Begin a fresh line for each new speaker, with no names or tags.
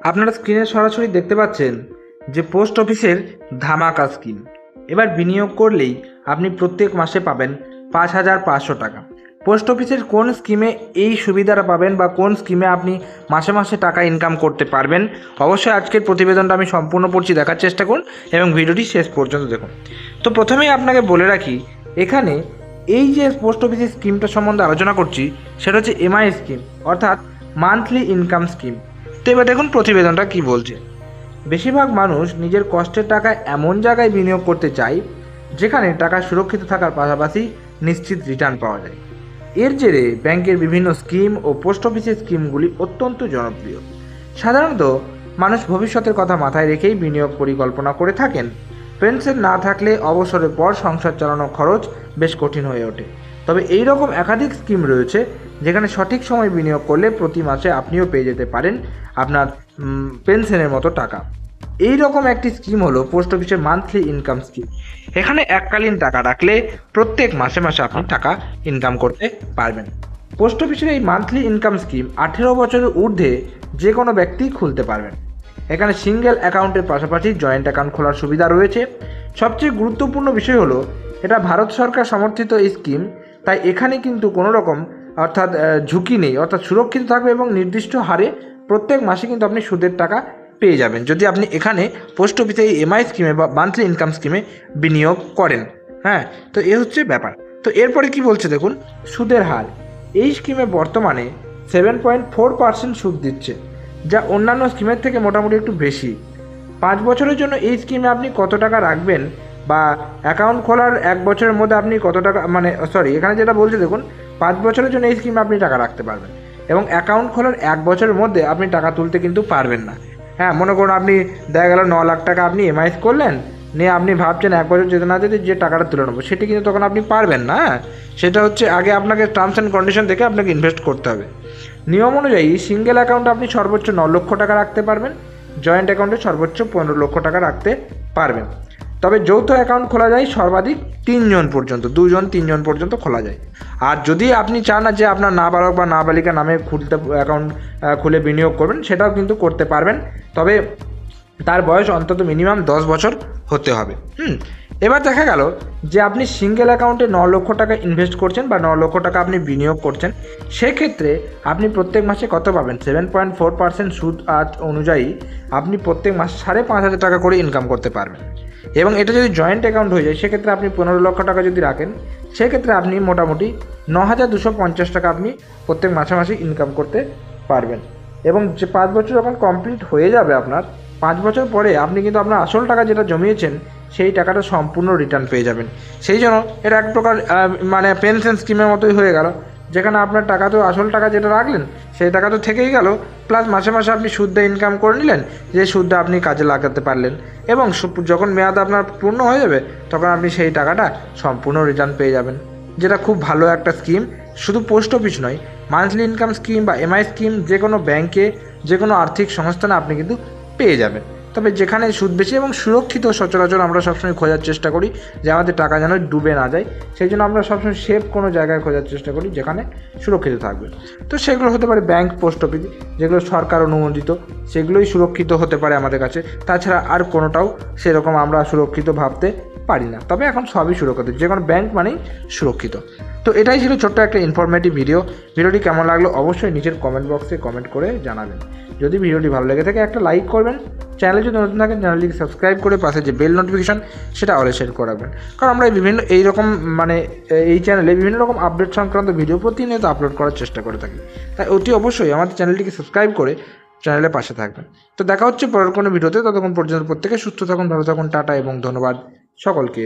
আপনারা স্ক্রিনে সরাসরি দেখতে পাচ্ছেন যে পোস্ট অফিসের ধামাকা স্কিম। এবার বিনিয়োগ করলেই আপনি প্রত্যেক মাসে পাবেন ৫,৫০০ টাকা। পোস্ট অফিসের কোন স্কিমে এই সুবিধাটা পাবেন বা কোন স্কিমে আপনি মাসে মাসে টাকা ইনকাম করতে পারবেন, অবশ্যই আজকের প্রতিবেদনটা আমি সম্পূর্ণ পড়ছি, দেখার চেষ্টা করুন এবং ভিডিওটি শেষ পর্যন্ত দেখুন। তো প্রথমেই আপনাকে বলে রাখি, এখানে এই যে পোস্ট অফিসের স্কিমটা সম্বন্ধে আলোচনা করছি সেটা হচ্ছে এমআই স্কিম, অর্থাৎ মান্থলি ইনকাম স্কিম। তো এবার দেখুন প্রতিবেদনটা কি বলছে। বেশিরভাগ মানুষ নিজের কষ্টের টাকা এমন জায়গায় বিনিয়োগ করতে চায় যেখানে টাকা সুরক্ষিত থাকার পাশাপাশি নিশ্চিত রিটার্ন পাওয়া যায়। এর জেরে ব্যাংকের বিভিন্ন স্কিম ও পোস্ট অফিসের স্কিমগুলি অত্যন্ত জনপ্রিয়। সাধারণত মানুষ ভবিষ্যতের কথা মাথায় রেখেই বিনিয়োগ পরিকল্পনা করে থাকেন। পেনশন না থাকলে অবসরের পর সংসার চালানোর খরচ বেশ কঠিন হয়ে ওঠে। তবে এই রকম একাধিক স্কিম রয়েছে যেখানে সঠিক সময় বিনিয়োগ করলে প্রতি মাসে আপনিও পেয়ে যেতে পারেন আপনার পেনশনের মতো টাকা। এই রকম একটি স্কিম হলো পোস্ট অফিসের মান্থলি ইনকাম স্কিম। এখানে এককালীন টাকা রাখলে প্রত্যেক মাসে মাসে আপনি টাকা ইনকাম করতে পারবেন। পোস্ট অফিসের এই মান্থলি ইনকাম স্কিম 18 বছরের ঊর্ধ্বে যে কোনো ব্যক্তি খুলতে পারবেন। এখানে সিঙ্গেল অ্যাকাউন্টের পাশাপাশি জয়েন্ট অ্যাকাউন্ট খোলার সুবিধা রয়েছে। সবচেয়ে গুরুত্বপূর্ণ বিষয় হলো এটা ভারত সরকার সমর্থিত এই স্কিম, তাই এখানে কিন্তু কোনো রকম অর্থাৎ ঝুঁকি নেই, অর্থাৎ সুরক্ষিত থাকবে এবং নির্দিষ্ট হারে প্রত্যেক মাসে কিন্তু আপনি সুদের টাকা পেয়ে যাবেন যদি আপনি এখানে পোস্ট অফিসে এই এমআই স্কিমে বা মান্থলি ইনকাম স্কিমে বিনিয়োগ করেন। হ্যাঁ, তো এ হচ্ছে ব্যাপার। তো এরপরে কি বলছে দেখুন, সুদের হার। এই স্কিমে বর্তমানে 7.4% সুদ দিচ্ছে, যা অন্যান্য স্কিমের থেকে মোটামুটি একটু বেশি। 5 বছরের জন্য এই স্কিমে আপনি কত টাকা রাখবেন বা অ্যাকাউন্ট খোলার 1 বছরের মধ্যে আপনি কত টাকা এখানে যেটা বলছে দেখুন, 5 বছরের জন্য এই স্কিমে আপনি টাকা রাখতে পারবেন এবং অ্যাকাউন্ট খোলার 1 বছরের মধ্যে আপনি টাকা তুলতে কিন্তু পারবেন না। হ্যাঁ, মনে করুন আপনি দেখা গেল 9 লাখ টাকা আপনি এমআইএস করলেন, নিয়ে আপনি ভাবছেন 1 বছর যেতে না যেতে যে টাকাটা তুলে নেবো, সেটি কিন্তু তখন আপনি পারবেন না। সেটা হচ্ছে আগে আপনাকে টার্মস অ্যান্ড কন্ডিশন দেখে আপনাকে ইনভেস্ট করতে হবে। নিয়ম অনুযায়ী সিঙ্গেল অ্যাকাউন্টে আপনি সর্বোচ্চ 9 লক্ষ টাকা রাখতে পারবেন, জয়েন্ট অ্যাকাউন্টে সর্বোচ্চ 15 লক্ষ টাকা রাখতে পারবেন। তবে যৌথ অ্যাকাউন্ট খোলা যায় সর্বাধিক 3 জন পর্যন্ত, 2 জন 3 জন পর্যন্ত খোলা যায়। আর যদি আপনি চান না যে আপনার নাবালক বা নাবালিকা নামে অ্যাকাউন্ট খুলে বিনিয়োগ করবেন, সেটাও কিন্তু করতে পারবেন। তবে তার বয়স অন্তত মিনিমাম 10 বছর হতে হবে। এবার দেখা গেল যে আপনি সিঙ্গেল অ্যাকাউন্টে 9 লক্ষ টাকা ইনভেস্ট করছেন বা 9 লক্ষ টাকা আপনি বিনিয়োগ করছেন, সেক্ষেত্রে আপনি প্রত্যেক মাসে কত পাবেন? 7.4% সুদ অনুযায়ী আপনি প্রত্যেক মাসে 5,500 টাকা করে ইনকাম করতে পারবেন। এবং এটা যদি জয়েন্ট অ্যাকাউন্ট হয়ে যায়, সেক্ষেত্রে আপনি 15 লক্ষ টাকা যদি রাখেন, সেক্ষেত্রে আপনি মোটামুটি 9,250 টাকা আপনি প্রত্যেক মাসে মাসে ইনকাম করতে পারবেন। এবং যে 5 বছর যখন কমপ্লিট হয়ে যাবে আপনার, 5 বছর পরে আপনি কিন্তু আপনার আসল টাকা যেটা জমিয়েছেন সেই টাকাটা সম্পূর্ণ রিটার্ন পেয়ে যাবেন। সেই জন্য এটা এক প্রকার পেনশন স্কিমের মতোই হয়ে গেল, যেখানে আপনার টাকা তো আসল টাকা যেটা রাখলেন সেই টাকা তো থেকেই গেল, প্লাস মাসে মাসে আপনি সুদটা ইনকাম করে নিলেন, যে সুদটা আপনি কাজে লাগাতে পারলেন এবং যখন মেয়াদ আপনার পূর্ণ হয়ে যাবে তখন আপনি সেই টাকাটা সম্পূর্ণ রিটার্ন পেয়ে যাবেন, যেটা খুব ভালো একটা স্কিম। শুধু পোস্ট অফিস নয়, মান্থলি ইনকাম স্কিম বা এমআই স্কিম যে কোনো ব্যাংকে, যে কোনো আর্থিক সংস্থানে আপনি কিন্তু পেয়ে যাবেন। তবে যেখানে সুদ বেশি এবং সুরক্ষিত, সচরাচর আমরা সবসময় খোঁজার চেষ্টা করি যে আমাদের টাকা যেন ডুবে না যায়, সেই জন্য আমরা সবসময় সেফ কোনো জায়গায় খোঁজার চেষ্টা করি যেখানে সুরক্ষিত থাকবে। তো সেগুলো হতে পারে ব্যাংক, পোস্ট অফিস, যেগুলো সরকার অনুমোদিত, সেগুলোই সুরক্ষিত হতে পারে আমাদের কাছে। তাছাড়া আর কোনোটাও সেরকম আমরা সুরক্ষিত ভাবতে পারি না। তবে এখন সবই সুরক্ষিত, যে কোনো ব্যাংক মানেই সুরক্ষিত। তো এটাই ছিল ছোট্ট একটা ইনফরমেটিভ ভিডিওটি কেমন লাগলো অবশ্যই নিচের কমেন্ট বক্সে কমেন্ট করে জানাবেন। যদি ভিডিওটি ভালো লেগে থাকে একটা লাইক করবেন, চ্যানেলে যদি নতুন থাকেন চ্যানেলটিকে সাবস্ক্রাইব করে পাশে যে বেল নোটিফিকেশন সেটা অলে সেট করে রাখবেন, কারণ আমরা এই চ্যানেলে বিভিন্ন রকম আপডেট সংক্রান্ত ভিডিও প্রতিনিয়ত আপলোড করার চেষ্টা করে থাকি। তাই অতি অবশ্যই আমাদের চ্যানেলটিকে সাবস্ক্রাইব করে চ্যানেলের পাশে থাকবেন। তো দেখা হচ্ছে পরের কোনো ভিডিওতে, ততক্ষণ পর্যন্ত প্রত্যেকে সুস্থ থাকুন, ভালো থাকুন, টাটা এবং ধন্যবাদ সকলকে।